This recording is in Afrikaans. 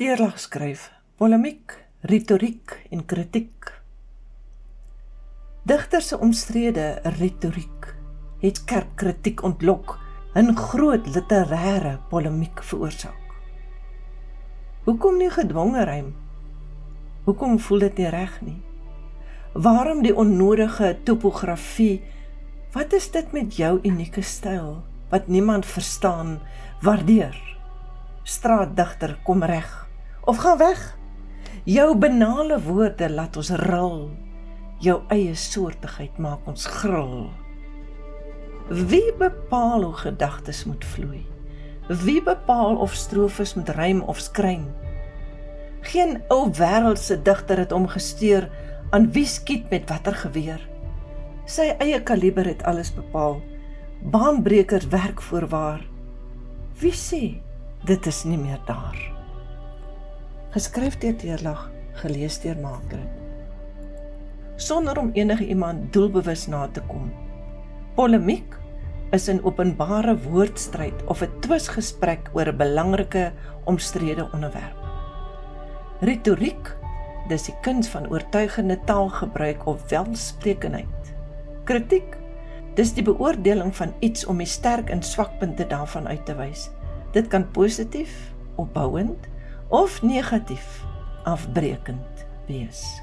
Deurlag skryf, polemiek, retoriek en kritiek. Digters se omstrede retoriek het skerp kritiek ontlok en groot literêre polemiek veroorsaak. Hoekom nie gedwonge rym? Hoekom voel dit nie reg nie? Waarom die onnodige topografie? Wat is dit met jou unieke styl, wat niemand verstaan, waardeer? Straatdigter, kom reg, of gaan weg. Jou banale woorde laat ons ril, jou eie soortigheid maak ons gril. Wie bepaal hoe gedagtes moet vloei? Wie bepaal of strofes moet rym of skryn? Geen ou wêreldse digter het omgesteer aan wie skiet met watter geweer. Sy eie kaliber het alles bepaal, baanbrekers werk voorwaar. Wie sê, dit is nie meer daar? Geskryf deur Deurlag, gelees deur Margaret. Sonder om enige iemand doelbewus na te kom. Polemiek is 'n openbare woordstryd of 'n twisgesprek oor 'n belangrike, omstrede onderwerp. Retoriek, dis die kuns van oortuigende taalgebruik of welsprekendheid. Kritiek, dis die beoordeling van iets om die sterk en swakpunte daarvan uit te wys. Dit kan positief, opbouend of negatief, afbreekend wees.